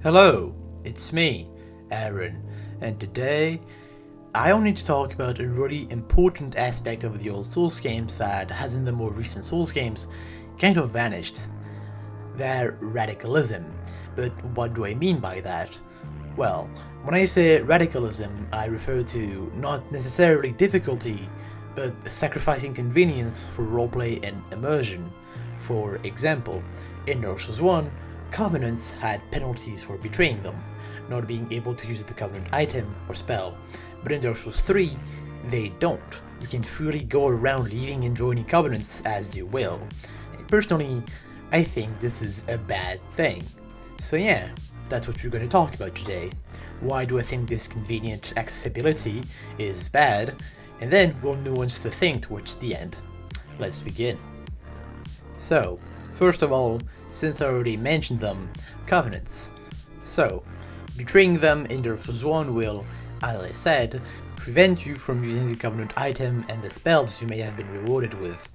Hello, it's me, Aaron, and today I wanted to talk about a really important aspect of the old Souls games that has in the more recent Souls games kind of vanished. Their radicalism. But what do I mean by that? Well, when I say radicalism, I refer to not necessarily difficulty, but sacrificing convenience for roleplay and immersion. For example, in Dark Souls 1, Covenants had penalties for betraying them, not being able to use the Covenant item or spell, but in Dark Souls 3, they don't. You can freely go around leaving and joining Covenants as you will. Personally, I think this is a bad thing. So yeah, that's what we're going to talk about today. Why do I think this convenient accessibility is bad? And then we'll nuance the thing towards the end. Let's begin. So, first of all, since I already mentioned them, Covenants. So, betraying them in Dark Souls 1 will, as I said, prevent you from using the Covenant item and the spells you may have been rewarded with.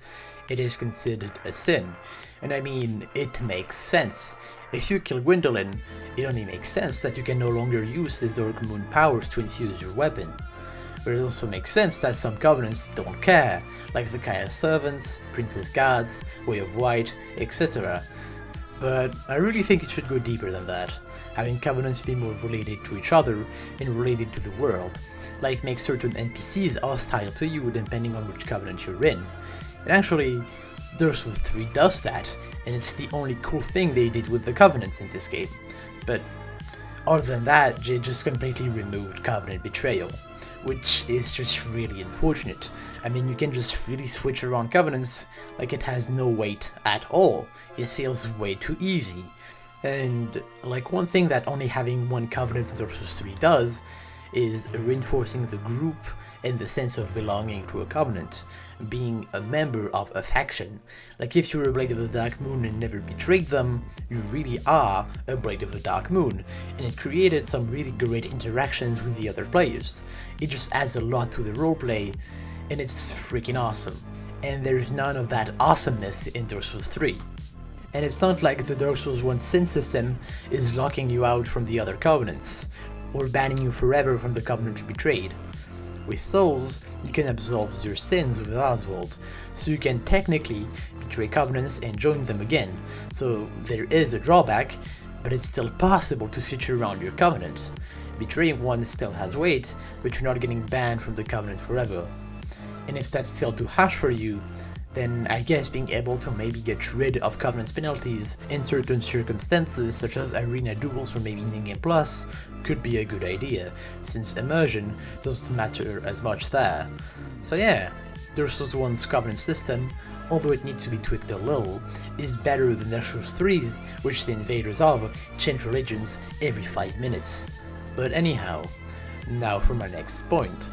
It is considered a sin, and I mean, it makes sense. If you kill Gwendolyn, it only makes sense that you can no longer use his Dark Moon powers to infuse your weapon. But it also makes sense that some Covenants don't care, like the Kaya Servants, Princess Guards, Way of White, etc. But I really think it should go deeper than that, having Covenants be more related to each other and related to the world, like make certain NPCs hostile to you depending on which Covenant you're in. And actually, Dark Souls 3 does that, and it's the only cool thing they did with the Covenants in this game. But other than that, they just completely removed Covenant betrayal, which is just really unfortunate. I mean, you can just freely switch around Covenants like it has no weight at all. It feels way too easy. And like one thing that only having one Covenant in Dark Souls 3 does is reinforcing the group and the sense of belonging to a Covenant, being a member of a faction. Like if you're a Blade of the Dark Moon and never betrayed them, you really are a Blade of the Dark Moon, and it created some really great interactions with the other players. It just adds a lot to the roleplay, and it's freaking awesome. And there's none of that awesomeness in Dark Souls 3. And it's not like the Dark Souls 1 sin system is locking you out from the other Covenants, or banning you forever from the Covenant you betrayed. With Souls, you can absolve your sins with Oswald, so you can technically betray Covenants and join them again, so there is a drawback, but it's still possible to switch around your Covenant. Betraying one still has weight, but you're not getting banned from the Covenant forever. And if that's still too harsh for you, then I guess being able to maybe get rid of Covenant's penalties in certain circumstances, such as arena duels or maybe in-game plus, could be a good idea, since immersion doesn't matter as much there. So yeah, Dark Souls 1's Covenant system, although it needs to be tweaked a little, is better than Dark Souls 3's, which the invaders of change religions every 5 minutes. But anyhow, now for my next point.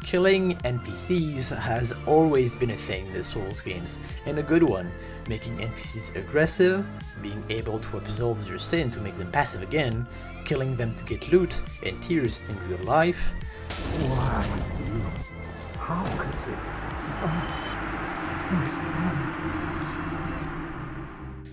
Killing NPCs has always been a thing in the Souls games, and a good one, making NPCs aggressive, being able to absolve your sin to make them passive again, killing them to get loot and tears in real life. Why you? How could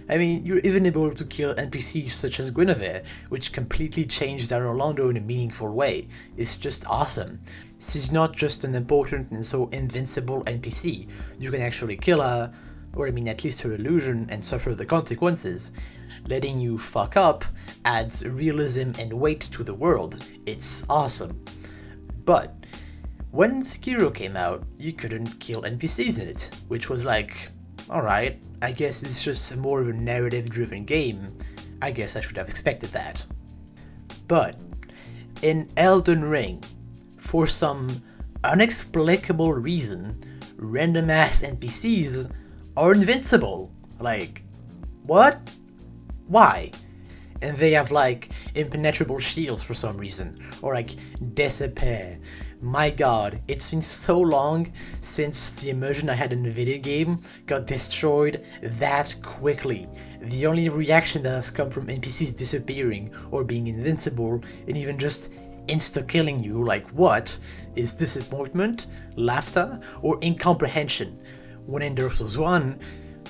I mean, you're even able to kill NPCs such as Guinevere, which completely changed Orlando in a meaningful way. It's just awesome. She's not just an important and so invincible NPC. You can actually kill her, or I mean at least her illusion, and suffer the consequences. Letting you fuck up adds realism and weight to the world. It's awesome. But when Sekiro came out, you couldn't kill NPCs in it, which was like, alright, I guess it's just more of a narrative-driven game. I guess I should have expected that. But in Elden Ring, for some unexplicable reason, random-ass NPCs are invincible. Like, what? Why? And they have like impenetrable shields for some reason, or like disappear. My god, it's been so long since the immersion I had in a video game got destroyed that quickly. The only reaction that has come from NPCs disappearing or being invincible and even just insta-killing you, like what, is disappointment, laughter, or incomprehension. When in Dark Souls 1,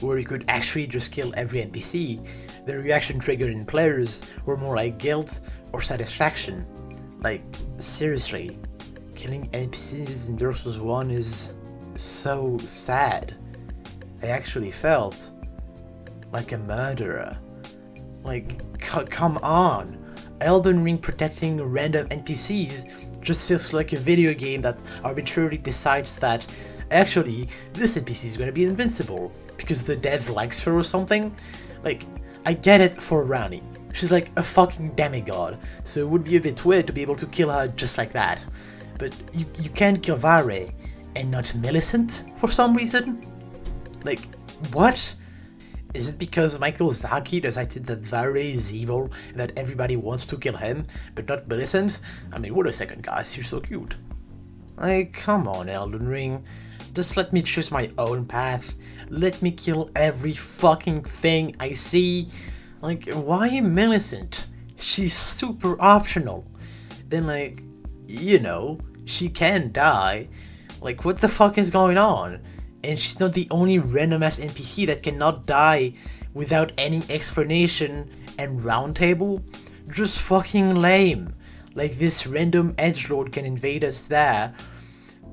where you could actually just kill every NPC, the reaction triggered in players were more like guilt or satisfaction. Like, seriously, killing NPCs in Dark Souls 1 is so sad. I actually felt like a murderer. Like, come on. Elden Ring protecting random NPCs just feels like a video game that arbitrarily decides that actually this NPC is gonna be invincible because the dev likes her or something. Like, I get it for Rani. She's like a fucking demigod, so it would be a bit weird to be able to kill her just like that. But you can't kill Vare and not Millicent for some reason? Like, what? Is it because Michael Zaki decided that Vare is evil and that everybody wants to kill him, but not Millicent? I mean, wait a second, guys, you're so cute. Like, come on, Elden Ring. Just let me choose my own path. Let me kill every fucking thing I see. Like, why Millicent? She's super optional. Then, like, you know, she can die. Like, what the fuck is going on? And she's not the only random ass NPC that cannot die without any explanation and roundtable. Just fucking lame. Like, this random edgelord can invade us there,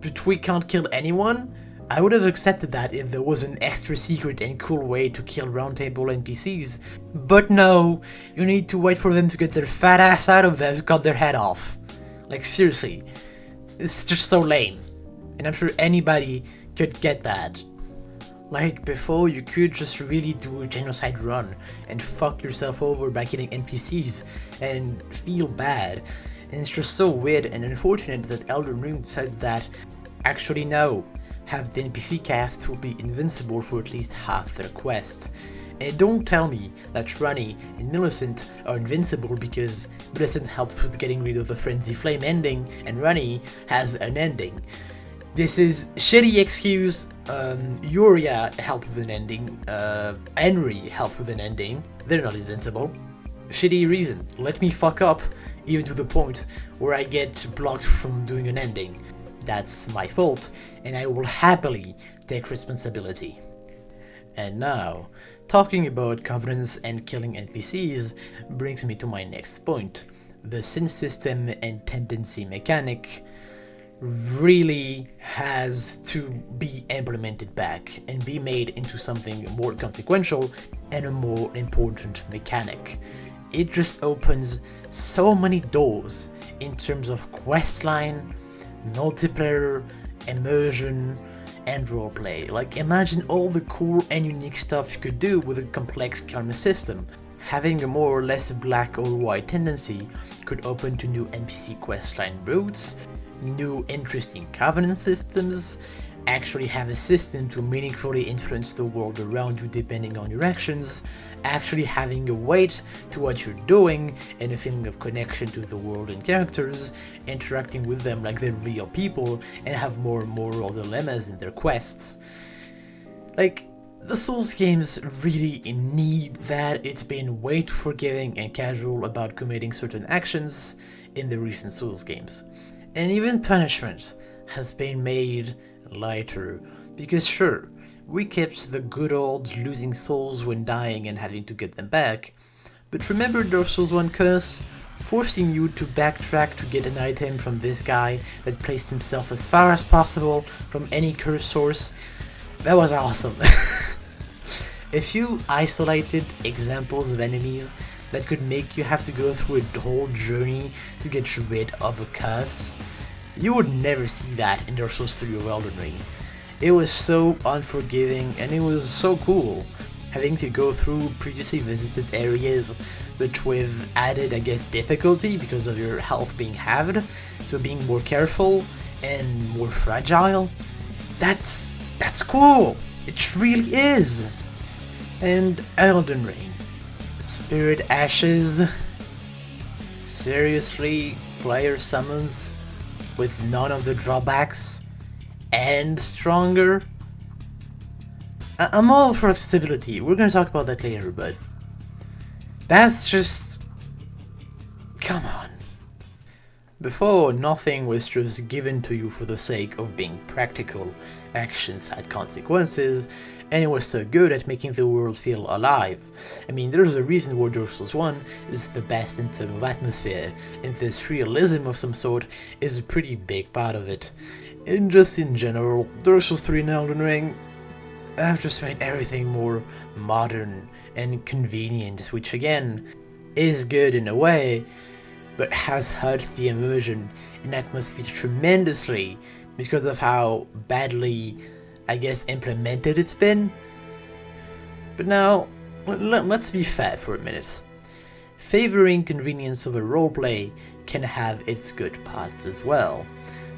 but we can't kill anyone? I would have accepted that if there was an extra secret and cool way to kill roundtable NPCs, but no, you need to wait for them to get their fat ass out of there to cut their head off. Like, seriously, it's just so lame, and I'm sure anybody could get that. Like, before you could just really do a genocide run and fuck yourself over by killing NPCs and feel bad, and it's just so weird and unfortunate that Elden Ring said that actually no, have the NPC cast will be invincible for at least half their quest. And don't tell me that Rani and Millicent are invincible because Millicent helped with getting rid of the Frenzy Flame ending and Rani has an ending. This is shitty excuse. Yuria helped with an ending. Henry helped with an ending. They're not invincible. Shitty reason. Let me fuck up, even to the point where I get blocked from doing an ending. That's my fault, and I will happily take responsibility. And now, talking about Covenants and killing NPCs brings me to my next point. The sin system and tendency mechanic really has to be implemented back and be made into something more consequential and a more important mechanic. It just opens so many doors in terms of questline, multiplayer, immersion, and roleplay. Like, imagine all the cool and unique stuff you could do with a complex karma system. Having a more or less black or white tendency could open to new NPC questline routes, new interesting covenant systems, actually have a system to meaningfully influence the world around you depending on your actions, actually having a weight to what you're doing and a feeling of connection to the world and characters, interacting with them like they're real people, and have more moral dilemmas in their quests. Like, the Souls games really need that. It's been way too forgiving and casual about committing certain actions in the recent Souls games. And even punishment has been made lighter, because sure, we kept the good old losing souls when dying and having to get them back, but remember Dark Souls 1 curse? Forcing you to backtrack to get an item from this guy that placed himself as far as possible from any curse source? That was awesome. A few isolated examples of enemies that could make you have to go through a whole journey to get rid of a curse. You would never see that in Dark Souls 3 or Elden Ring. It was so unforgiving and it was so cool, having to go through previously visited areas but with added, I guess, difficulty because of your health being halved, so being more careful and more fragile. That's cool! It really is! And Elden Ring. Spirit Ashes. Seriously, player summons with none of the drawbacks and stronger. I'm all for accessibility. We're gonna talk about that later, but that's just... come on. Before, nothing was just given to you for the sake of being practical. Actions had consequences, and it was so good at making the world feel alive. I mean, there's a reason why Dark Souls 1 is the best in terms of atmosphere, and this realism of some sort is a pretty big part of it. And just in general, Dark Souls 3 and Elden Ring have just made everything more modern and convenient, which again is good in a way, but has hurt the immersion and atmosphere tremendously because of how badly, I guess, implemented it's been. But now, let's be fair for a minute. Favoring convenience over roleplay can have its good parts as well.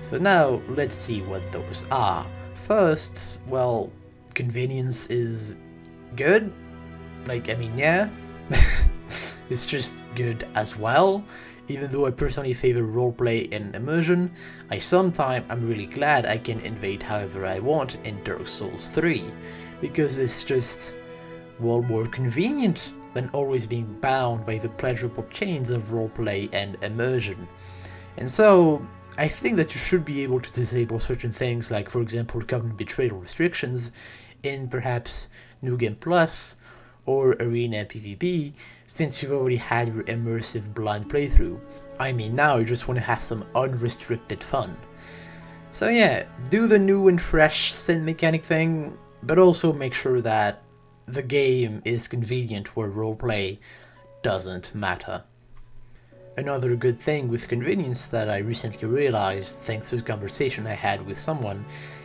So now, let's see what those are. First, well, convenience is good. Like, I mean, yeah. It's just good as well. Even though I personally favor roleplay and immersion, I'm really glad I can invade however I want in Dark Souls 3, because it's just, well, more convenient than always being bound by the pleasurable chains of roleplay and immersion. And so, I think that you should be able to disable certain things, like for example Covenant Betrayal restrictions in perhaps New Game Plus or Arena PvP, since you've already had your immersive blind playthrough. I mean, now you just want to have some unrestricted fun. So yeah, do the new and fresh synth mechanic thing, but also make sure that the game is convenient where roleplay doesn't matter. Another good thing with convenience that I recently realized thanks to a conversation I had with someone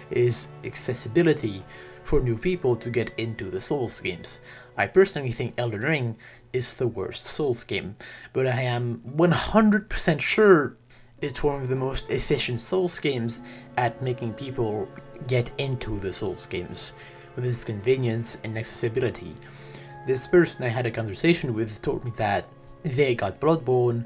is accessibility for new people to get into the Souls games. I personally think Elden Ring is the worst Souls game, but I am 100% sure it's one of the most efficient Souls games at making people get into the Souls games, with its convenience and accessibility. This person I had a conversation with told me that they got Bloodborne,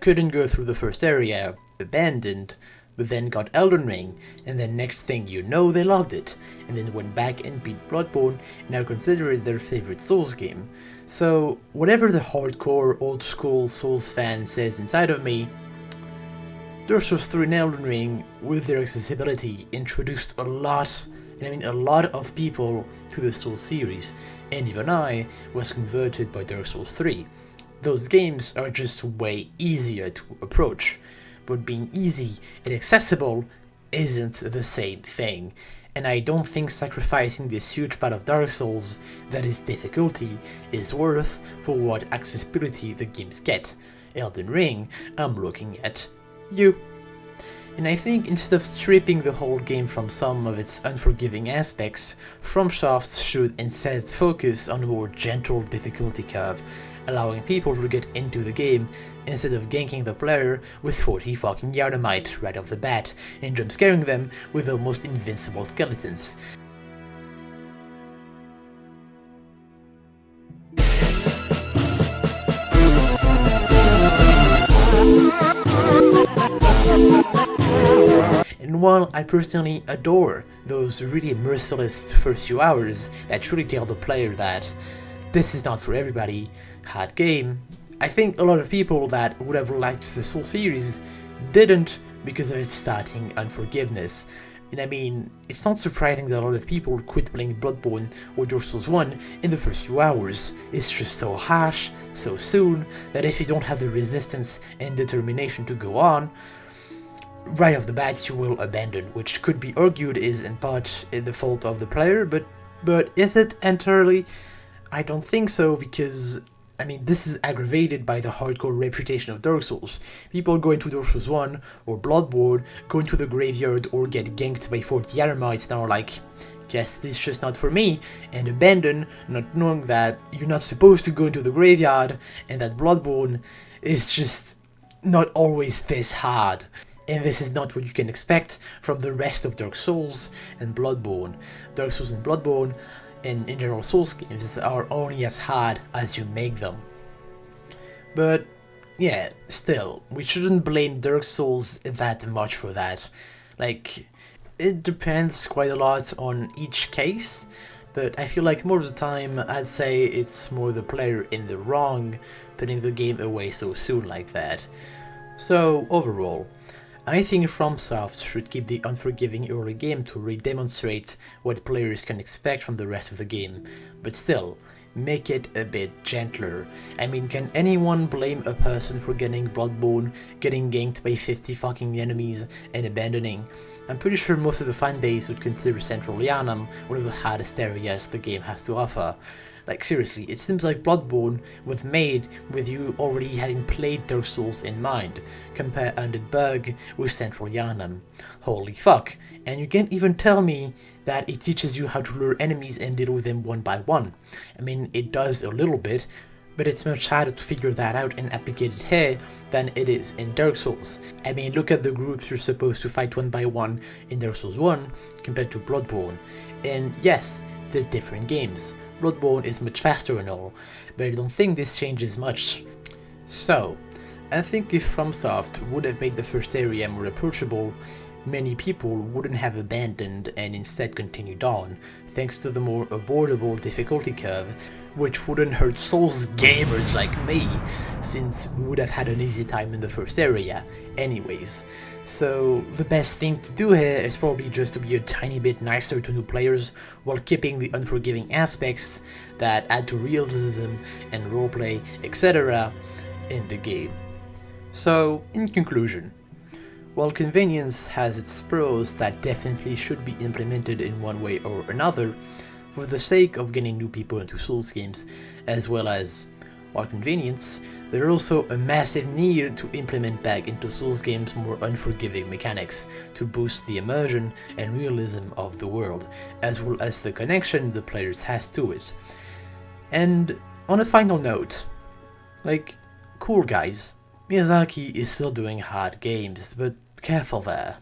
couldn't go through the first area, abandoned, but then got Elden Ring, and then next thing you know they loved it, and then went back and beat Bloodborne, and now consider it their favorite Souls game. So whatever the hardcore old school Souls fan says inside of me, Dark Souls 3 and Elden Ring, with their accessibility, introduced a lot of people to the Souls series, and even I was converted by Dark Souls 3. Those games are just way easier to approach, but being easy and accessible isn't the same thing, and I don't think sacrificing this huge part of Dark Souls that is difficulty is worth for what accessibility the games get. Elden Ring, I'm looking at you. And I think instead of stripping the whole game from some of its unforgiving aspects, FromSoft should instead focus on a more gentle difficulty curve, allowing people to get into the game instead of ganking the player with 40 fucking Yardamite right off the bat and jump scaring them with almost invincible skeletons. And while I personally adore those really merciless first few hours that truly tell the player that this is not for everybody, hard game, I think a lot of people that would have liked the Soul series didn't because of its starting unforgiveness. And I mean, it's not surprising that a lot of people quit playing Bloodborne or Dark Souls 1 in the first few hours. It's just so harsh, so soon, that if you don't have the resistance and determination to go on, right off the bat you will abandon, which could be argued is in part the fault of the player, but is it entirely? I don't think so, because I mean, this is aggravated by the hardcore reputation of Dark Souls. People go into Dark Souls 1 or Bloodborne, go into the graveyard or get ganked by 40 Yaramites and are like, guess this is just not for me, and abandon, not knowing that you're not supposed to go into the graveyard and that Bloodborne is just not always this hard. And this is not what you can expect from the rest of Dark Souls and Bloodborne. Dark Souls and Bloodborne and in general Souls games are only as hard as you make them. But yeah, still, we shouldn't blame Dark Souls that much for that. Like, it depends quite a lot on each case, but I feel like most of the time I'd say it's more the player in the wrong putting the game away so soon like that. So overall, I think FromSoft should keep the unforgiving early game to really demonstrate what players can expect from the rest of the game, but still, make it a bit gentler. I mean, can anyone blame a person for getting Bloodborne, getting ganked by 50 fucking enemies, and abandoning? I'm pretty sure most of the fanbase would consider Central Yharnam one of the hardest areas the game has to offer. Like seriously, it seems like Bloodborne was made with you already having played Dark Souls in mind. Compare Undead Bug with Central Yharnam. Holy fuck. And you can't even tell me that it teaches you how to lure enemies and deal with them one by one. I mean, it does a little bit, but it's much harder to figure that out in Applicated here than it is in Dark Souls. I mean, look at the groups you're supposed to fight one by one in Dark Souls 1 compared to Bloodborne. And yes, they're different games. Bloodborne is much faster and all, but I don't think this changes much. So, I think if FromSoft would have made the first area more approachable, many people wouldn't have abandoned and instead continued on, thanks to the more avoidable difficulty curve, which wouldn't hurt Souls gamers like me, since we would have had an easy time in the first area anyways. So the best thing to do here is probably just to be a tiny bit nicer to new players while keeping the unforgiving aspects that add to realism and roleplay, etc. in the game. So, in conclusion, while convenience has its pros that definitely should be implemented in one way or another, for the sake of getting new people into Souls games, as well as, while convenience, there's also a massive need to implement back into Souls games more unforgiving mechanics to boost the immersion and realism of the world, as well as the connection the players has to it. And on a final note, like, cool guys, Miyazaki is still doing hard games, but careful there.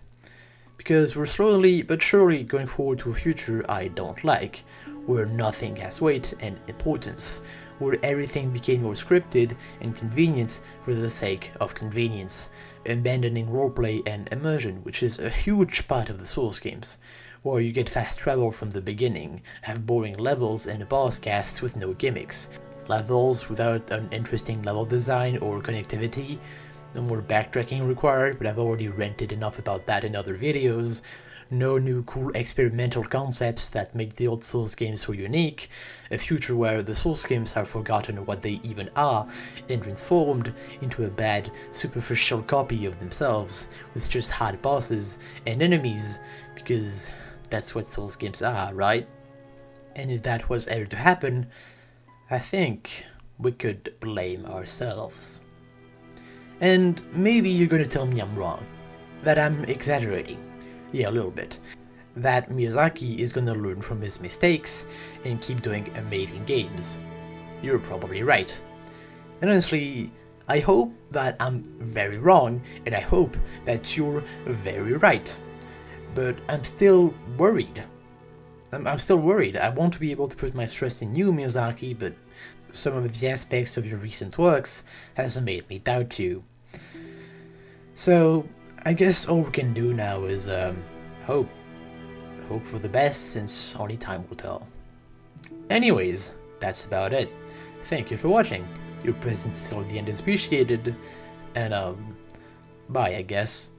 Because we're slowly but surely going forward to a future I don't like, where nothing has weight and importance, where everything became more scripted and convenient for the sake of convenience, abandoning roleplay and immersion, which is a huge part of the Souls games, where you get fast travel from the beginning, have boring levels and boss casts with no gimmicks, levels without an interesting level design or connectivity, no more backtracking required, but I've already ranted enough about that in other videos, no new cool experimental concepts that make the old Souls games so unique, a future where the Souls games have forgotten what they even are and transformed into a bad, superficial copy of themselves, with just hard bosses and enemies, because that's what Souls games are, right? And if that was ever to happen, I think we could blame ourselves. And maybe you're gonna tell me I'm wrong, that I'm exaggerating. Yeah, a little bit. That Miyazaki is gonna learn from his mistakes and keep doing amazing games. You're probably right. And honestly, I hope that I'm very wrong, and I hope that you're very right. But I'm still worried. I'm still worried. I want to be able to put my trust in you, Miyazaki, but some of the aspects of your recent works has made me doubt you. So, I guess all we can do now is, hope. Hope for the best, since only time will tell. Anyways, that's about it. Thank you for watching. Your presence till the end is appreciated, and, bye, I guess.